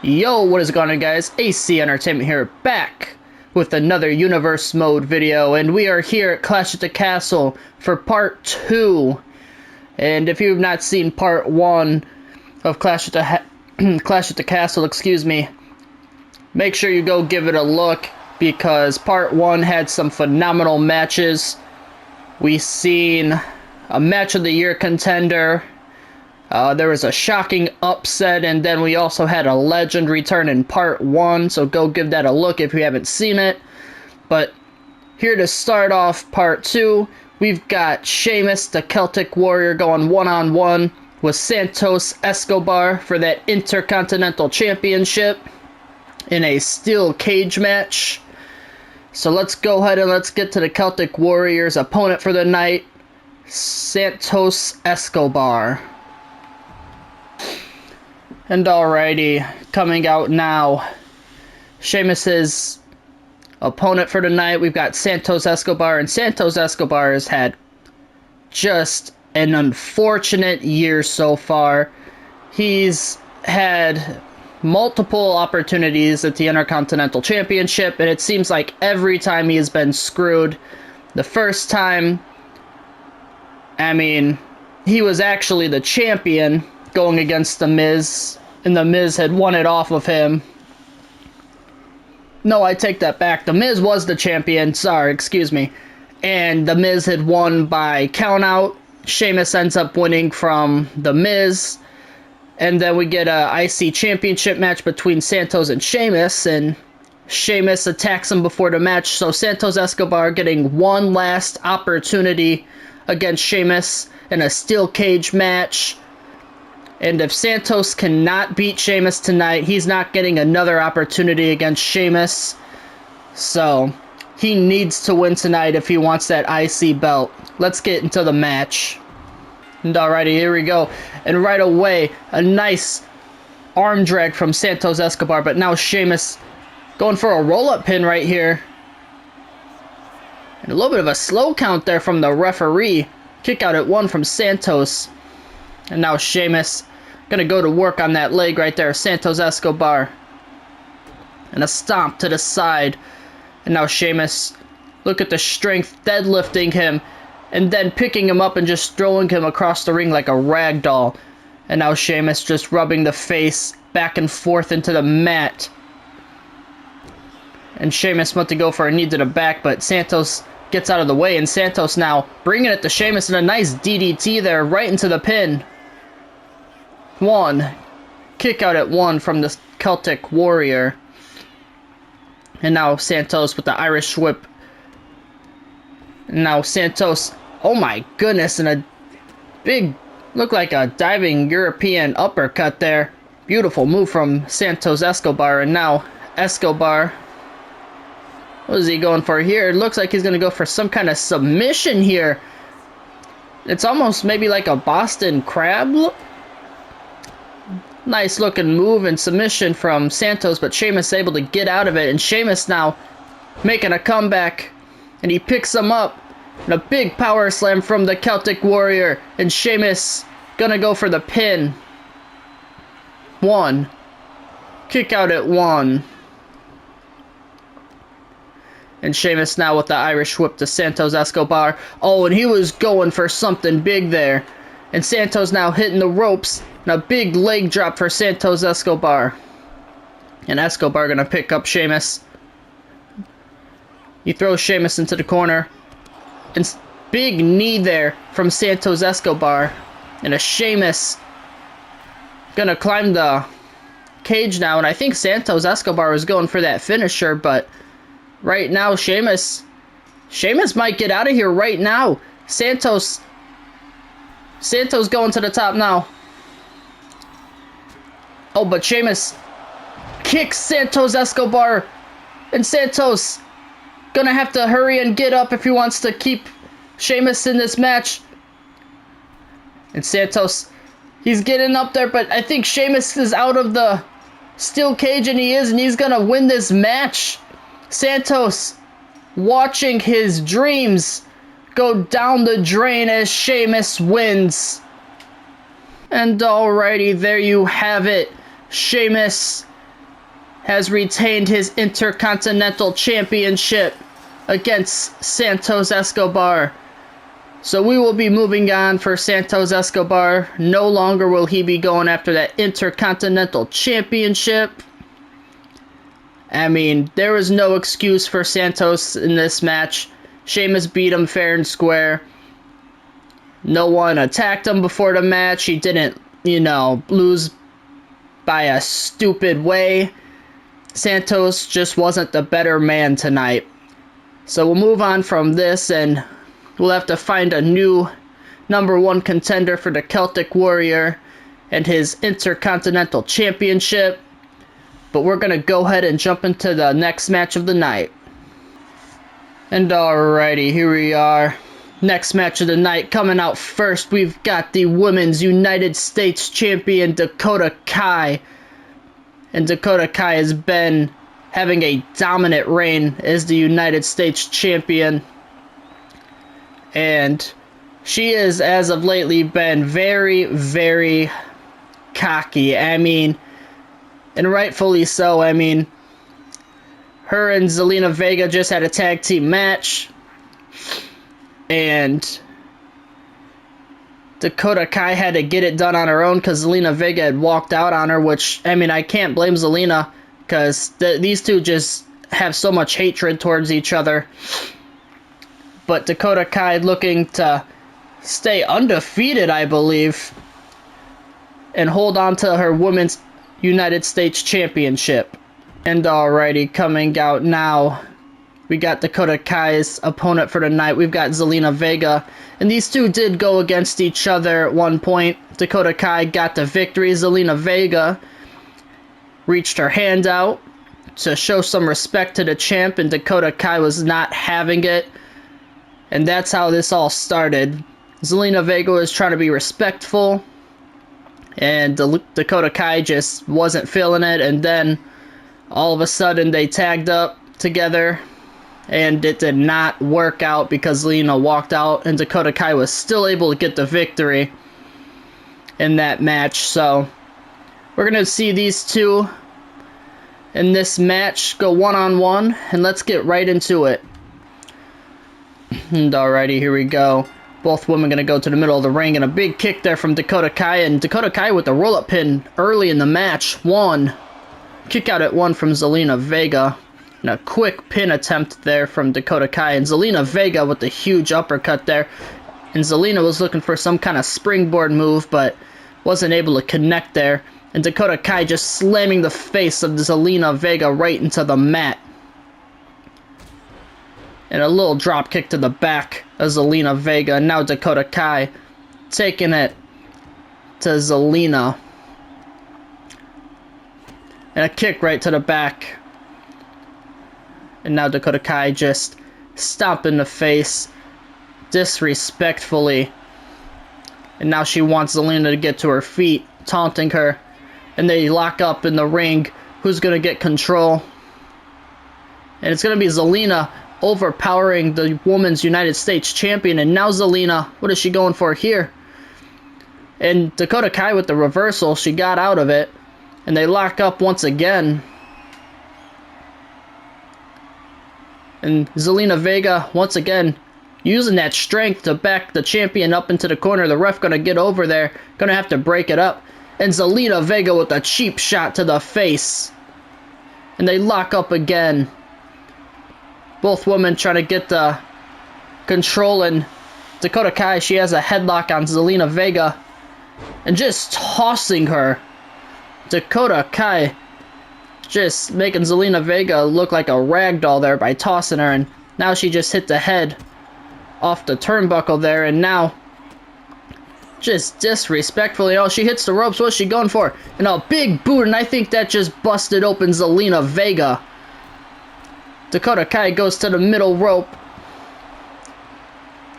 Yo, what is going on, guys? AC Entertainment here, back with another Universe Mode video, and we are here at Clash at the Castle for Part 2. And if you've not seen Part 1 of Clash at the Castle, excuse me, make sure you go give it a look, because Part 1 had some phenomenal matches. We seen a Match of the Year contender. There was a shocking upset, and then we also had a legend return in Part 1, so go give that a look if you haven't seen it. But here to start off Part 2, we've got Sheamus, the Celtic Warrior, going one-on-one with Santos Escobar for that Intercontinental Championship in a steel cage match. So let's go ahead and let's get to the Celtic Warrior's opponent for the night, Santos Escobar. And alrighty, coming out now, Sheamus's opponent for tonight, we've got Santos Escobar, and Santos Escobar has had just an unfortunate year so far. He's had multiple opportunities at the Intercontinental Championship, and it seems like every time he has been screwed. The first time, he was actually the champion going against The Miz, and The Miz had won it off of him. No, I take that back. The Miz was the champion, sorry, excuse me. And The Miz had won by countout. Sheamus ends up winning from The Miz. And then we get a IC championship match between Santos and Sheamus, and Sheamus attacks him before the match, so Santos Escobar getting one last opportunity against Sheamus in a steel cage match. And if Santos cannot beat Sheamus tonight, he's not getting another opportunity against Sheamus. So he needs to win tonight if he wants that IC belt. Let's get into the match. And alrighty, here we go. And right away, a nice arm drag from Santos Escobar, but now Sheamus going for a roll-up pin right here. And a little bit of a slow count there from the referee. Kick out at 1 from Santos. And now Sheamus gonna go to work on that leg right there, Santos Escobar. And a stomp to the side. And now Sheamus, look at the strength, deadlifting him, and then picking him up and just throwing him across the ring like a rag doll. And now Sheamus just rubbing the face back and forth into the mat. And Sheamus went to go for a knee to the back, but Santos gets out of the way, and Santos now bringing it to Sheamus, and a nice DDT there right into the pin. 1. Kick out at 1 from the Celtic Warrior. And now Santos with the Irish whip. And now Santos, oh my goodness, and a big, look like a diving European uppercut there. Beautiful move from Santos Escobar. And now Escobar, what is he going for here? It looks like he's going to go for some kind of submission here. It's almost maybe like a Boston Crab look. Nice looking move and submission from Santos, but Sheamus able to get out of it. And Sheamus now making a comeback. And he picks him up. And a big power slam from the Celtic Warrior. And Sheamus gonna go for the pin. 1. Kick out at 1. And Sheamus now with the Irish whip to Santos Escobar. Oh, and he was going for something big there. And Santos now hitting the ropes. And a big leg drop for Santos Escobar. And Escobar gonna pick up Sheamus. He throws Sheamus into the corner. And big knee there from Santos Escobar. And a Sheamus gonna climb the cage now. And I think Santos Escobar was going for that finisher, but right now, Sheamus might get out of here right now. Santos going to the top now. Oh, but Sheamus kicks Santos Escobar. And Santos gonna have to hurry and get up if he wants to keep Sheamus in this match. And Santos, he's getting up there, but I think Sheamus is out of the steel cage, and he's gonna win this match. Santos watching his dreams go down the drain as Sheamus wins. And alrighty, there you have it. Sheamus has retained his Intercontinental Championship against Santos Escobar. So we will be moving on for Santos Escobar. No longer will he be going after that Intercontinental Championship. I mean, there was no excuse for Santos in this match. Sheamus beat him fair and square. No one attacked him before the match. He didn't, lose by a stupid way. Santos just wasn't the better man tonight. So we'll move on from this, and we'll have to find a new #1 contender for the Celtic Warrior and his Intercontinental Championship. But we're going to go ahead and jump into the next match of the night. And alrighty, here we are. Next match of the night. Coming out first, we've got the Women's United States Champion, Dakota Kai. And Dakota Kai has been having a dominant reign as the United States Champion. And she has, as of lately, been very, very cocky. I mean, and rightfully so. I mean, her and Zelina Vega just had a tag team match. And Dakota Kai had to get it done on her own because Zelina Vega had walked out on her, which, I mean, I can't blame Zelina because these two just have so much hatred towards each other. But Dakota Kai looking to stay undefeated, I believe, and hold on to her Women's United States Championship. And alrighty, coming out now, we got Dakota Kai's opponent for the night. We've got Zelina Vega. And these two did go against each other at one point. Dakota Kai got the victory. Zelina Vega reached her hand out to show some respect to the champ, and Dakota Kai was not having it. And that's how this all started. Zelina Vega was trying to be respectful, and Dakota Kai just wasn't feeling it, and then all of a sudden they tagged up together, and it did not work out because Zelina walked out, and Dakota Kai was still able to get the victory in that match. So we're going to see these two in this match go one-on-one, and let's get right into it. And alrighty, here we go. Both women going to go to the middle of the ring, and a big kick there from Dakota Kai, and Dakota Kai with the roll-up pin early in the match. One. Kick out at one from Zelina Vega. And a quick pin attempt there from Dakota Kai, and Zelina Vega with the huge uppercut there. And Zelina was looking for some kind of springboard move, but wasn't able to connect there. And Dakota Kai just slamming the face of Zelina Vega right into the mat. And a little drop kick to the back of Zelina Vega. And now Dakota Kai taking it to Zelina. And a kick right to the back. And now Dakota Kai just stomp in the face disrespectfully. And now she wants Zelina to get to her feet, taunting her. And they lock up in the ring. Who's going to get control? And it's going to be Zelina overpowering the Women's United States Champion. And now Zelina, what is she going for here? And Dakota Kai with the reversal, she got out of it. And they lock up once again. And Zelina Vega, once again, using that strength to back the champion up into the corner. The ref going to get over there. Going to have to break it up. And Zelina Vega with a cheap shot to the face. And they lock up again. Both women trying to get the control. And Dakota Kai, she has a headlock on Zelina Vega. And just tossing her. Dakota Kai just making Zelina Vega look like a rag doll there by tossing her. And now she just hit the head off the turnbuckle there. And now just disrespectfully, oh, she hits the ropes. What's she going for? And a big boot, and I think that just busted open Zelina Vega. Dakota Kai goes to the middle rope.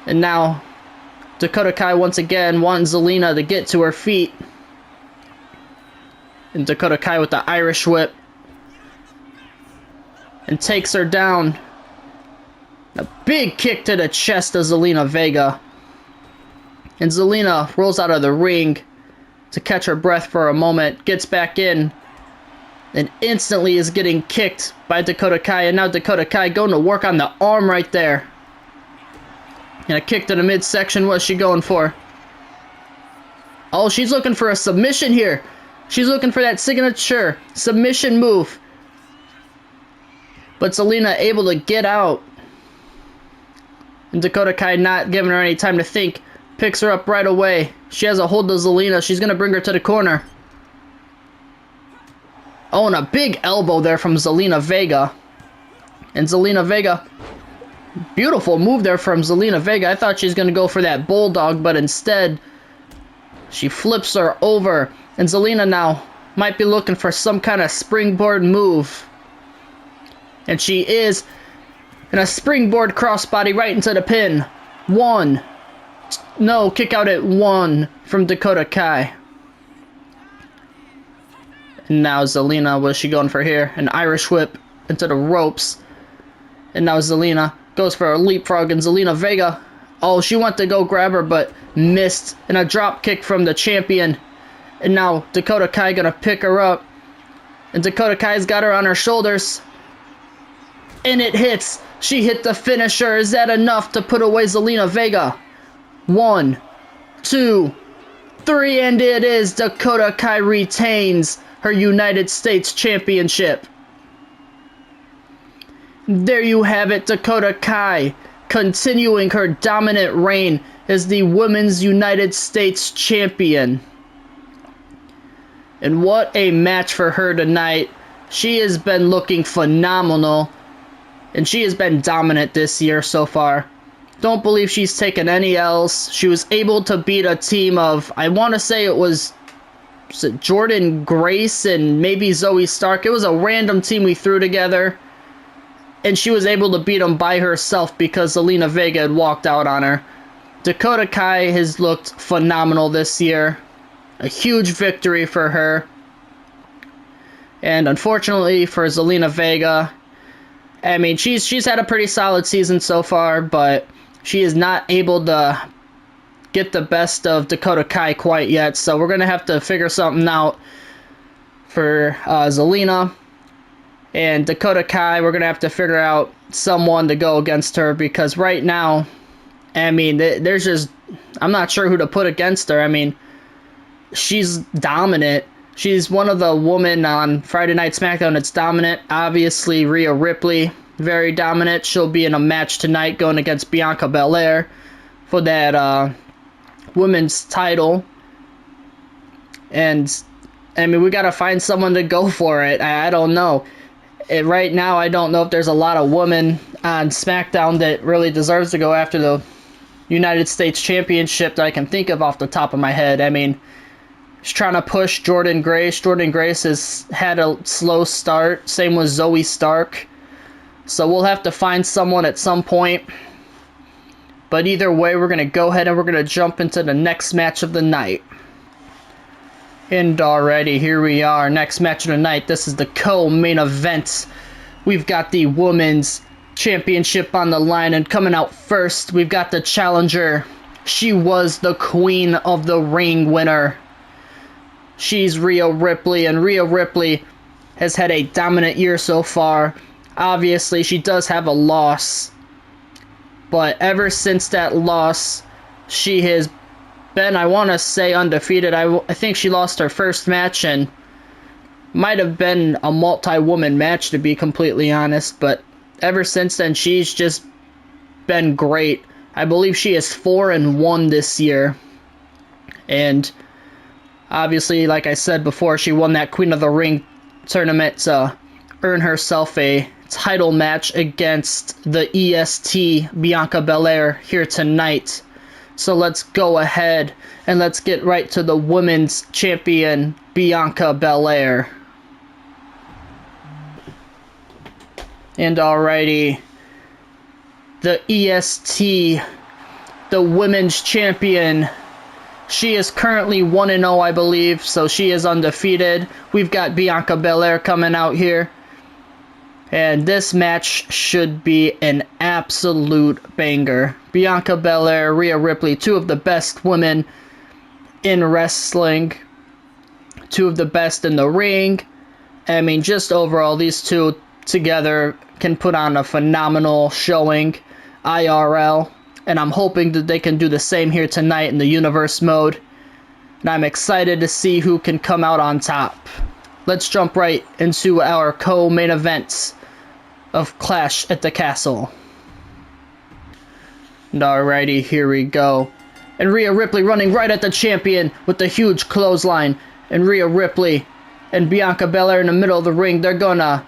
And now Dakota Kai once again wanting Zelina to get to her feet. And Dakota Kai with the Irish whip. And takes her down. A big kick to the chest of Zelina Vega. And Zelina rolls out of the ring to catch her breath for a moment. Gets back in. and instantly is getting kicked by Dakota Kai, and now Dakota Kai going to work on the arm right there. And a kick to the midsection. What's she going for? Oh, she's looking for a submission here. She's looking for that signature submission move. But Zelina able to get out. And Dakota Kai not giving her any time to think. Picks her up right away. She has a hold of Zelina. She's going to bring her to the corner. Oh, and a big elbow there from Zelina Vega. And Zelina Vega, beautiful move there from Zelina Vega. I thought she was going to go for that bulldog, but instead she flips her over. And Zelina now might be looking for some kind of springboard move. And she is. And a springboard crossbody right into the pin. One. No, kick out at one from Dakota Kai. And now Zelina, what's she going for here? An Irish whip into the ropes. And now Zelina goes for a leapfrog, and Zelina Vega, oh, she went to go grab her, but missed. And a drop kick from the champion. And now Dakota Kai gonna pick her up. And Dakota Kai's got her on her shoulders. And it hits. She hit the finisher. Is that enough to put away Zelina Vega? 1, 2, 3, and it is. Dakota Kai retains her United States Championship. There you have it, Dakota Kai continuing her dominant reign as the Women's United States Champion. And what a match for her tonight. She has been looking phenomenal, and she has been dominant this year so far. Don't believe she's taken any L's. She was able to beat a team of, I want to say it was Jordan Grace and maybe Zoe Stark. It was a random team we threw together. And she was able to beat them by herself because Zelina Vega had walked out on her. Dakota Kai has looked phenomenal this year. A huge victory for her. And unfortunately for Zelina Vega, I mean, she's had a pretty solid season so far, but she is not able to get the best of Dakota Kai quite yet. So we're going to have to figure something out for Zelina. And Dakota Kai, we're going to have to figure out someone to go against her, because right now, I mean, there's just, I'm not sure who to put against her. I mean, she's dominant. She's one of the women on Friday Night SmackDown that's dominant. Obviously, Rhea Ripley, very dominant. She'll be in a match tonight going against Bianca Belair for that women's title. And, I mean, we got to find someone to go for it. I don't know. Right now, I don't know if there's a lot of women on SmackDown that really deserves to go after the United States Championship that I can think of off the top of my head. I mean, she's trying to push Jordan Grace. Jordan Grace has had a slow start. Same with Zoe Stark. So we'll have to find someone at some point. But either way, we're going to go ahead and we're going to jump into the next match of the night. And already, here we are. Next match of the night. This is the co-main event. We've got the Women's Championship on the line. And coming out first, we've got the challenger. She was the Queen of the Ring winner. She's Rhea Ripley, and Rhea Ripley has had a dominant year so far. Obviously, she does have a loss, but ever since that loss, she has been, I want to say, undefeated. I think she lost her first match, and might have been a multi-woman match, to be completely honest, but ever since then, she's just been great. I believe she is 4-1 this year, and obviously, like I said before, she won that Queen of the Ring tournament to earn herself a title match against the EST Bianca Belair here tonight. So let's go ahead and let's get right to the Women's Champion Bianca Belair. And alrighty, the EST, the Women's Champion, she is currently 1-0, I believe, so she is undefeated. We've got Bianca Belair coming out here. And this match should be an absolute banger. Bianca Belair, Rhea Ripley, two of the best women in wrestling. Two of the best in the ring. I mean, just overall, these two together can put on a phenomenal showing IRL, and I'm hoping that they can do the same here tonight in the universe mode, and I'm excited to see who can come out on top. Let's jump right into our co-main events of Clash at the Castle. And alrighty, here we go. And Rhea Ripley running right at the champion with the huge clothesline, and Rhea Ripley and Bianca Belair in the middle of the ring. They're gonna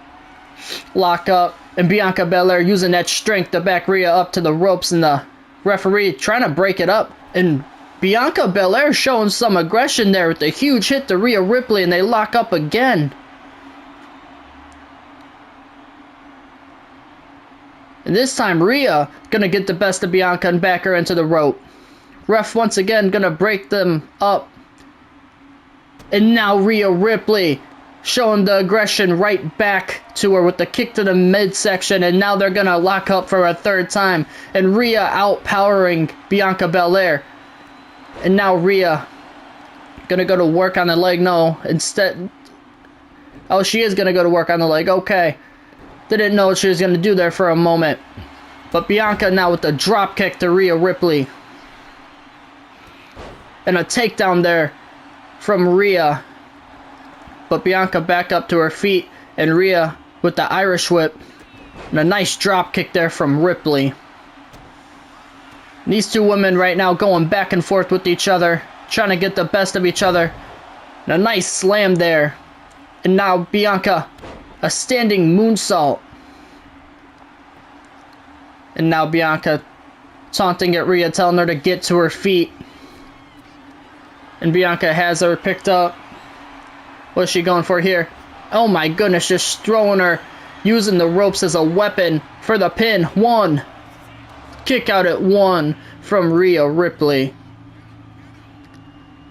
lock up, and Bianca Belair using that strength to back Rhea up to the ropes, and the referee trying to break it up, and Bianca Belair showing some aggression there with the huge hit to Rhea Ripley, and they lock up again. And this time Rhea gonna get the best of Bianca and back her into the rope. Ref once again gonna break them up. And now Rhea Ripley showing the aggression right back to her with the kick to the midsection, and now they're gonna lock up for a third time, and Rhea outpowering Bianca Belair. And now Rhea gonna go to work on the leg. No, instead, oh, she is gonna go to work on the leg. Okay, didn't know what she was gonna do there for a moment. But Bianca now with the drop kick to Rhea Ripley, and a takedown there from Rhea, but Bianca back up to her feet, and Rhea with the Irish whip, and a nice drop kick there from Ripley. And these two women right now going back and forth with each other, trying to get the best of each other, and a nice slam there. And now Bianca, a standing moonsault, and now Bianca taunting at Rhea, telling her to get to her feet. And Bianca has her picked up. What's she going for here? Oh my goodness, just throwing her, using the ropes as a weapon for the pin. One. Kick out at one from Rhea Ripley.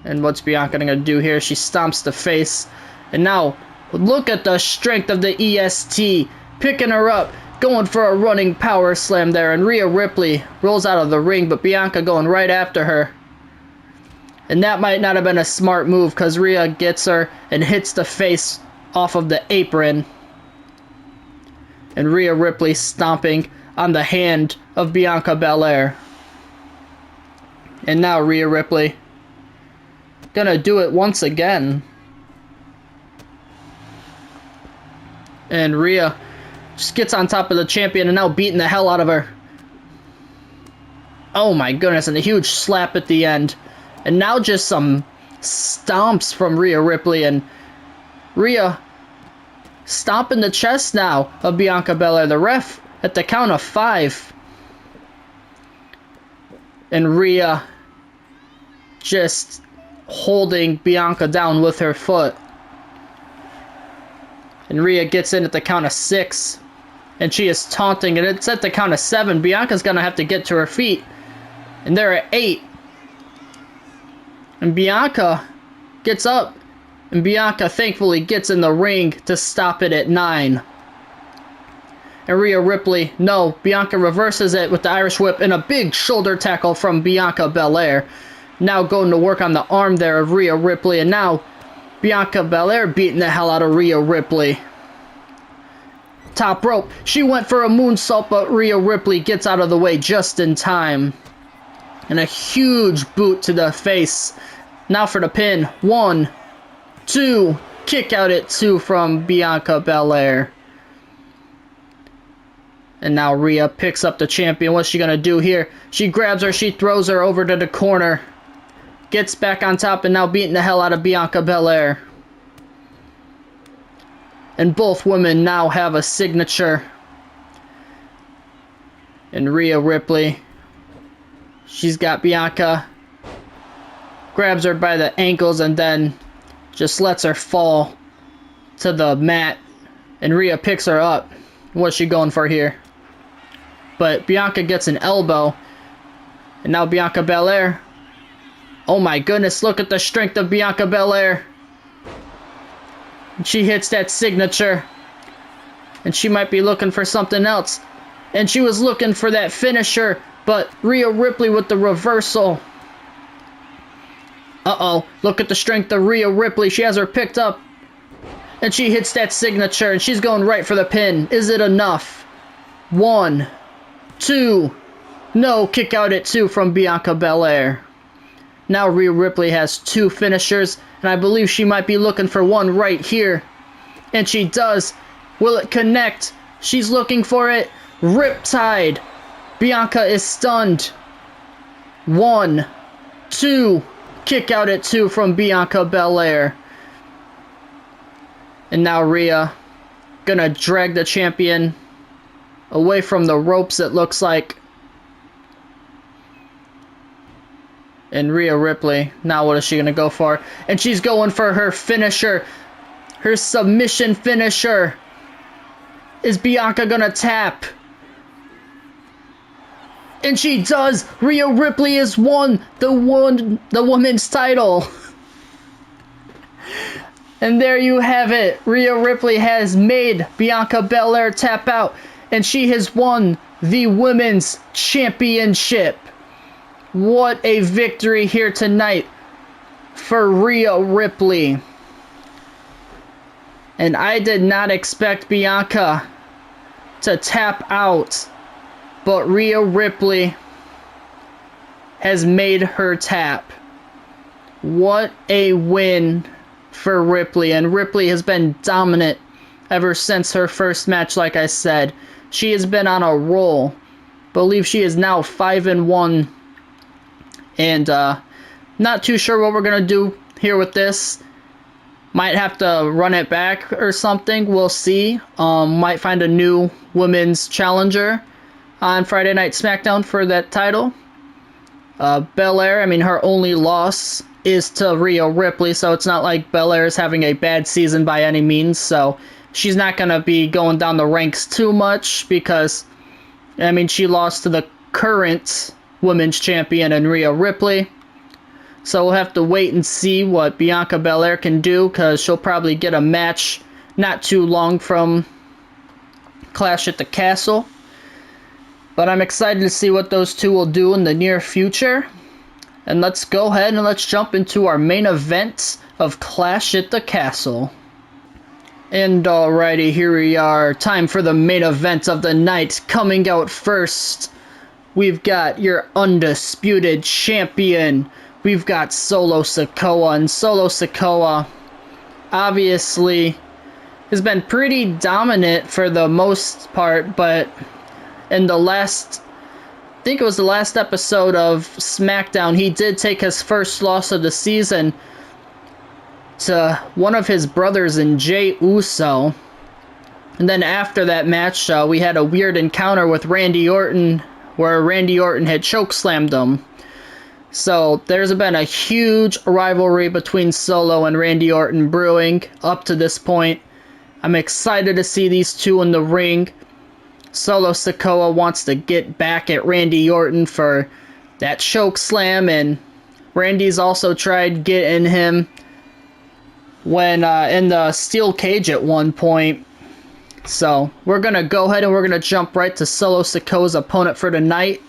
And what's Bianca going to do here? She stomps the face. And now, look at the strength of the EST. Picking her up, going for a running power slam there. And Rhea Ripley rolls out of the ring, but Bianca going right after her. And that might not have been a smart move, because Rhea gets her and hits the face off of the apron. And Rhea Ripley stomping on the hand of Bianca Belair. And now Rhea Ripley gonna do it once again. And Rhea just gets on top of the champion and now beating the hell out of her. Oh my goodness, and a huge slap at the end. And now just some stomps from Rhea Ripley, and Rhea stomping the chest now of Bianca Belair. The ref at the count of 5. And Rhea just holding Bianca down with her foot. And Rhea gets in at the count of 6. And she is taunting, and it's at the count of 7. Bianca's going to have to get to her feet. And they're at 8. And Bianca gets up, and Bianca thankfully gets in the ring to stop it at 9. And Rhea Ripley, no, Bianca reverses it with the Irish whip and a big shoulder tackle from Bianca Belair. Now going to work on the arm there of Rhea Ripley, and now Bianca Belair beating the hell out of Rhea Ripley. Top rope, she went for a moonsault, but Rhea Ripley gets out of the way just in time. And a huge boot to the face. Now for the pin. 1, 2. Kick out at 2 from Bianca Belair. And now Rhea picks up the champion. What's she going to do here? She grabs her. She throws her over to the corner. Gets back on top and now beating the hell out of Bianca Belair. And both women now have a signature. And Rhea Ripley, she's got Bianca, grabs her by the ankles and then just lets her fall to the mat. And Rhea picks her up. What's she going for here? But Bianca gets an elbow. And now Bianca Belair. Oh my goodness, look at the strength of Bianca Belair. She hits that signature. And she might be looking for something else. And she was looking for that finisher. But Rhea Ripley with the reversal. Uh-oh. Look at the strength of Rhea Ripley. She has her picked up. And she hits that signature, and she's going right for the pin. Is it enough? 1, 2. No, kick out at 2 from Bianca Belair. Now Rhea Ripley has 2 finishers, and I believe she might be looking for one right here. And she does. Will it connect? She's looking for it. Riptide. Bianca is stunned. 1, 2. Kick out at 2 from Bianca Belair. And now Rhea gonna drag the champion away from the ropes, it looks like. And Rhea Ripley, now what is she gonna go for? And she's going for her finisher. Her submission finisher. Is Bianca gonna tap? And she does! Rhea Ripley has won the women's title. And there you have it. Rhea Ripley has made Bianca Belair tap out, and she has won the women's championship. What a victory here tonight for Rhea Ripley. And I did not expect Bianca to tap out, but Rhea Ripley has made her tap. What a win for Ripley, and Ripley has been dominant ever since her first match. Like I said, she has been on a roll. Believe she is now 5-1, and not too sure what we're gonna do here with this. Might have to run it back or something. We'll see. Might find a new women's challenger on Friday Night SmackDown for that title. Belair, I mean, her only loss is to Rhea Ripley, so it's not like Belair is having a bad season by any means, so she's not going to be going down the ranks too much because, I mean, she lost to the current women's champion in Rhea Ripley. So we'll have to wait and see what Bianca Belair can do, because she'll probably get a match not too long from Clash at the Castle. But I'm excited to see what those two will do in the near future. And let's go ahead and let's jump into our main event of Clash at the Castle. And alrighty, here we are. Time for the main event of the night. Coming out first, we've got your undisputed champion. We've got Solo Sikoa, and Solo Sikoa obviously has been pretty dominant for the most part, but in the last, I think it was the last episode of SmackDown, he did take his first loss of the season to one of his brothers in Jey Uso. And then after that match, we had a weird encounter with Randy Orton where Randy Orton had chokeslammed him. So there's been a huge rivalry between Solo and Randy Orton brewing up to this point. I'm excited to see these two in the ring. Solo Sikoa wants to get back at Randy Orton for that choke slam, and Randy's also tried getting him when in the steel cage at one point. So we're going to go ahead and we're going to jump right to Solo Sikoa's opponent for tonight,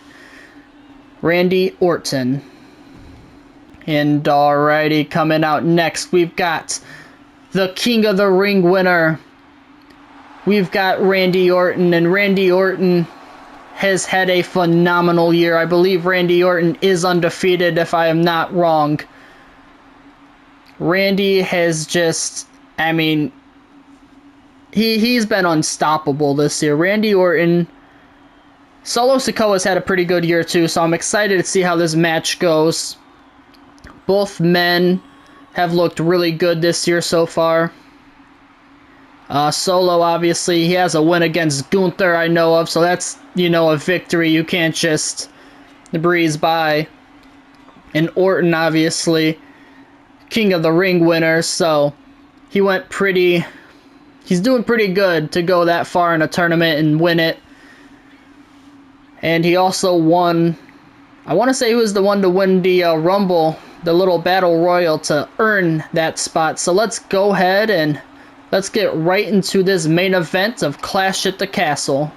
Randy Orton. And alrighty, coming out next, we've got the King of the Ring winner. We've got Randy Orton, and Randy Orton has had a phenomenal year. I believe Randy Orton is undefeated, if I am not wrong. Randy has just, I mean, he's been unstoppable this year. Randy Orton, Solo Sikoa's had a pretty good year too, so I'm excited to see how this match goes. Both men have looked really good this year so far. Solo, obviously, he has a win against Gunther I know of, so that's, you know, a victory you can't just breeze by. And Orton, obviously, King of the Ring winner, so he's doing pretty good to go that far in a tournament and win it. And he also won, I want to say he was the one to win the Rumble, the little battle royal, to earn that spot. So let's go ahead and let's get right into this main event of Clash at the Castle.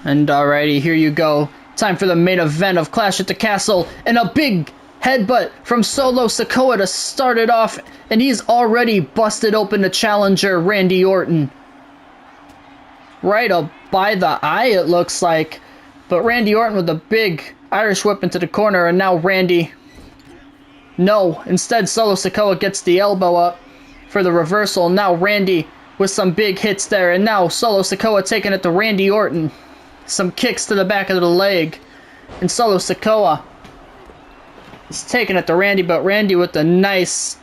And alrighty, here you go. Time for the main event of Clash at the Castle, and a big Headbutt from Solo Sikoa to start it off, and he's already busted open the challenger, Randy Orton. Right up by the eye, it looks like. But Randy Orton with a big Irish whip into the corner, and now Randy... No, instead Solo Sikoa gets the elbow up for the reversal. Now Randy with some big hits there, and now Solo Sikoa taking it to Randy Orton. Some kicks to the back of the leg, and Solo Sikoa is taking it to Randy, but Randy with the nice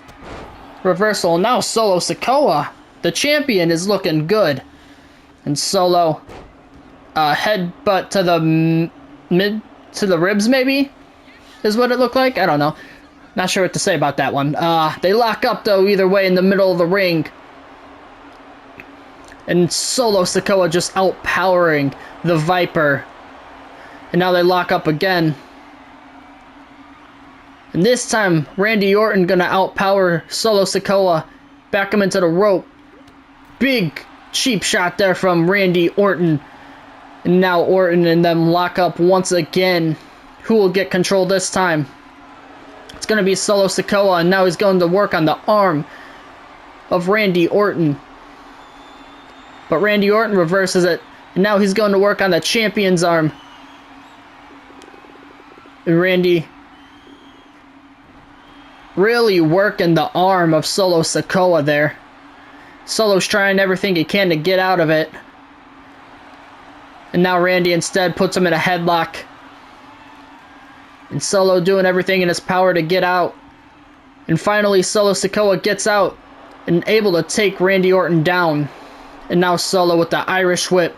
reversal. Now Solo Sikoa, the champion, is looking good. And Solo, headbutt to the to the ribs, maybe, is what it looked like. I don't know. Not sure what to say about that one. They lock up, though, either way in the middle of the ring. And Solo Sikoa just outpowering the Viper. And now they lock up again. And this time, Randy Orton gonna outpower Solo Sikoa. Back him into the rope. Big cheap shot there from Randy Orton. And now Orton and them lock up once again. Who will get control this time? It's going to be Solo Sikoa, and now he's going to work on the arm of Randy Orton. But Randy Orton reverses it, and now he's going to work on the champion's arm. And Randy really working the arm of Solo Sikoa there. Solo's trying everything he can to get out of it. And now Randy instead puts him in a headlock. And Solo doing everything in his power to get out. And finally Solo Sikoa gets out and able to take Randy Orton down. And now Solo with the Irish whip.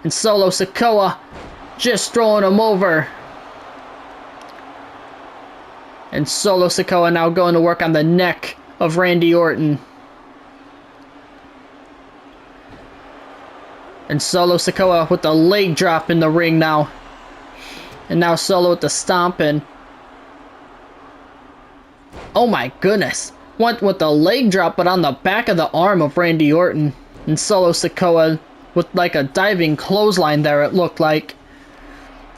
And Solo Sikoa just throwing him over. And Solo Sikoa now going to work on the neck of Randy Orton. And Solo Sikoa with the leg drop in the ring now. And now Solo with the stomping. Oh my goodness. Went with the leg drop, but on the back of the arm of Randy Orton. And Solo Sikoa with like a diving clothesline there, it looked like.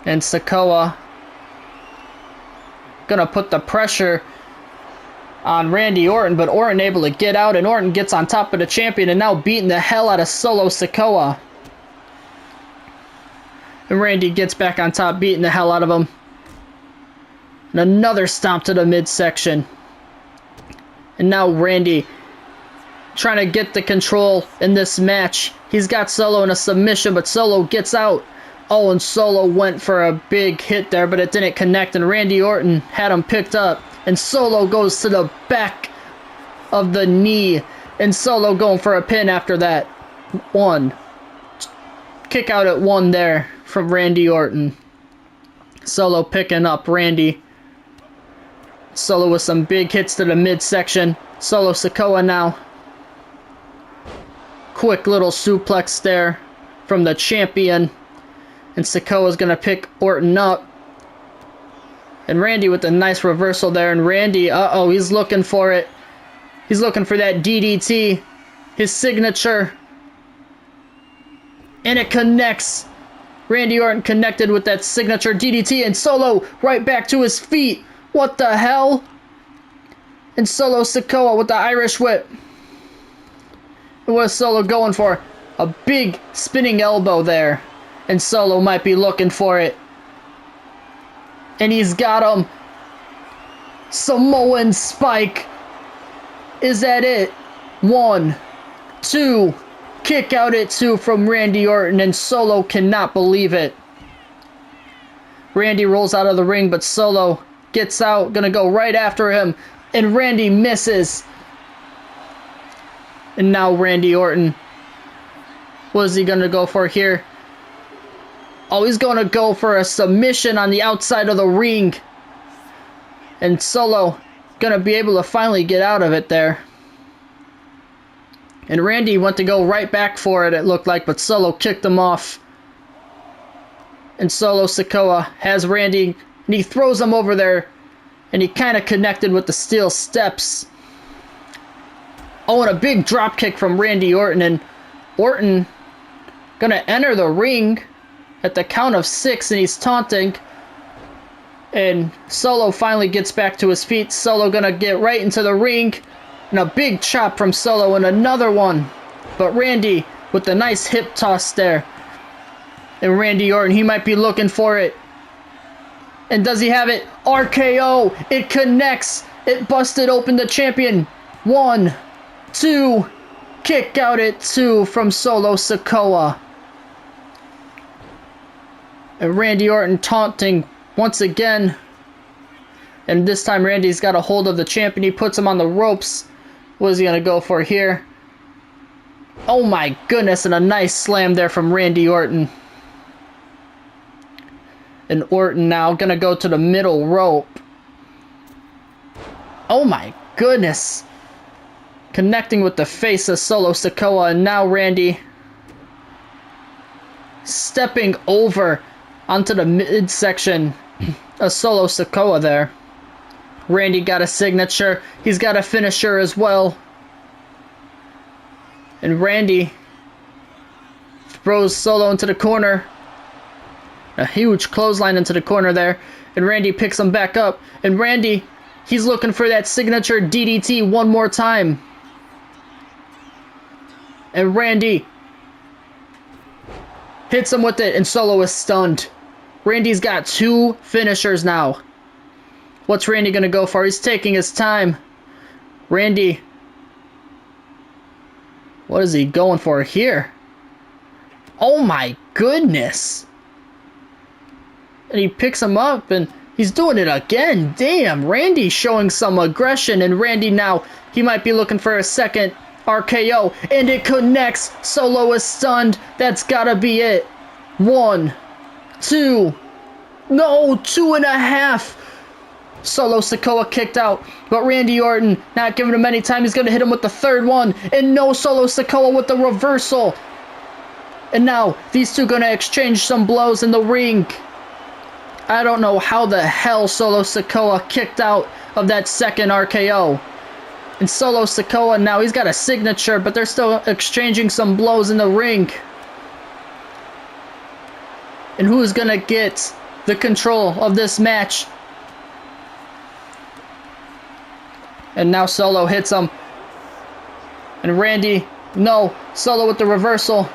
And Sikoa gonna put the pressure on Randy Orton, but Orton able to get out, and Orton gets on top of the champion and now beating the hell out of Solo Sikoa. And Randy gets back on top, beating the hell out of him. And another stomp to the midsection. And now Randy trying to get the control in this match. He's got Solo in a submission, but Solo gets out. Oh, and Solo went for a big hit there, but it didn't connect, and Randy Orton had him picked up. And Solo goes to the back of the knee, and Solo going for a pin after that. One. Kick out at one there from Randy Orton. Solo picking up Randy. Solo with some big hits to the midsection. Solo Sikoa now. Quick little suplex there from the champion. And Sikoa's going to pick Orton up. And Randy with a nice reversal there. And Randy, uh-oh, he's looking for it. He's looking for that DDT. His signature. And it connects. Randy Orton connected with that signature DDT. And Solo right back to his feet. What the hell? And Solo Sikoa with the Irish whip. And what is Solo going for? A big spinning elbow there. And Solo might be looking for it. And he's got him. Samoan spike. Is that it? 1, 2. Kick out at 2 from Randy Orton. And Solo cannot believe it. Randy rolls out of the ring, but Solo gets out. Gonna go right after him. And Randy misses. And now Randy Orton. What is he gonna go for here? Oh, he's going to go for a submission on the outside of the ring. And Solo going to be able to finally get out of it there. And Randy went to go right back for it, it looked like, but Solo kicked him off. And Solo Sikoa has Randy, and he throws him over there. And he kind of connected with the steel steps. Oh, and a big drop kick from Randy Orton. And Orton going to enter the ring at the count of 6, and he's taunting. And Solo finally gets back to his feet. Solo gonna get right into the ring. And a big chop from Solo and another one. But Randy with the nice hip toss there. And Randy Orton, he might be looking for it. And does he have it? RKO. It connects. It busted open the champion. 1, 2. Kick out at 2 from Solo Sikoa. And Randy Orton taunting once again. And this time Randy's got a hold of the champion. He puts him on the ropes. What is he going to go for here? Oh my goodness, and a nice slam there from Randy Orton. And Orton now going to go to the middle rope. Oh my goodness. Connecting with the face of Solo Sikoa, and now Randy stepping over onto the midsection of Solo Sikoa there. Randy got a signature. He's got a finisher as well. And Randy throws Solo into the corner. A huge clothesline into the corner there. And Randy picks him back up. And Randy, he's looking for that signature DDT one more time. And Randy hits him with it, and Solo is stunned. Randy's got 2 finishers now. What's Randy going to go for? He's taking his time. Randy, what is he going for here? Oh my goodness. And he picks him up, and he's doing it again. Damn, Randy's showing some aggression, and Randy now, he might be looking for a second RKO, and it connects. Solo is stunned. That's gotta be it. 1, 2. No, 2.5. Solo Sikoa kicked out, but Randy Orton not giving him any time. He's gonna hit him with the third one, and no, Solo Sikoa with the reversal. And now these two gonna exchange some blows in the ring. I don't know how the hell Solo Sikoa kicked out of that second RKO. And Solo Sikoa now, he's got a signature, but they're still exchanging some blows in the ring. And who's gonna get the control of this match? And now Solo hits him. And Randy, no, Solo with the reversal.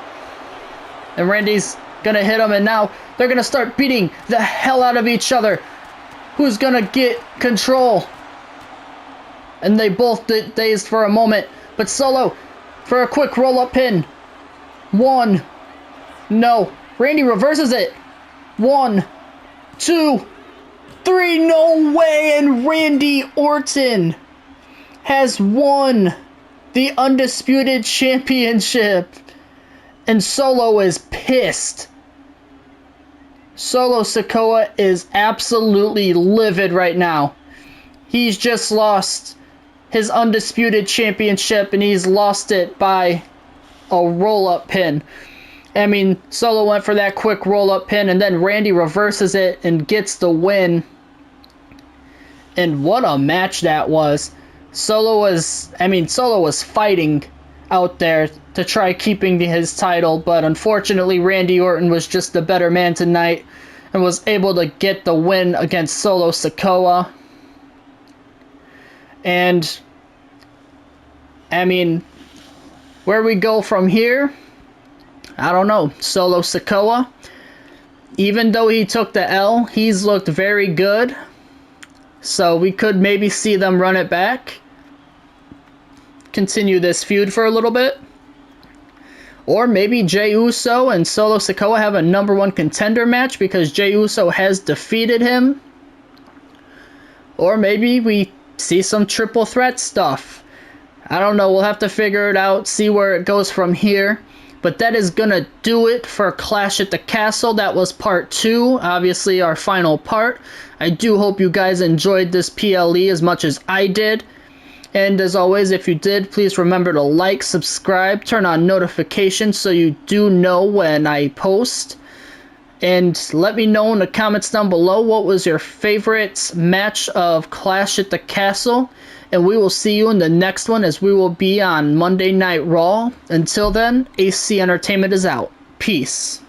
And Randy's gonna hit him, and now they're gonna start beating the hell out of each other. Who's gonna get control? And they both dazed for a moment. But Solo for a quick roll-up pin. 1. No. Randy reverses it. 1, 2, 3. No way. And Randy Orton has won the Undisputed Championship. And Solo is pissed. Solo Sikoa is absolutely livid right now. He's just lost his Undisputed Championship, and he's lost it by a roll-up pin. I mean, Solo went for that quick roll-up pin, and then Randy reverses it and gets the win. And what a match that was. Solo was fighting out there to try keeping his title, but unfortunately Randy Orton was just the better man tonight and was able to get the win against Solo Sikoa. And I mean, where we go from here, I don't know. Solo Sikoa, even though he took the L, he's looked very good. So we could maybe see them run it back, continue this feud for a little bit. Or maybe Jey Uso and Solo Sikoa have a #1 contender match because Jey Uso has defeated him. Or maybe we see some triple threat stuff. I don't know. We'll have to figure it out, see where it goes from here. But that is going to do it for Clash at the Castle. That was part 2, obviously our final part. I do hope you guys enjoyed this PLE as much as I did. And as always, if you did, please remember to like, subscribe, turn on notifications so you do know when I post. And let me know in the comments down below what was your favorite match of Clash at the Castle. And we will see you in the next one, as we will be on Monday Night Raw. Until then, AC Entertainment is out. Peace.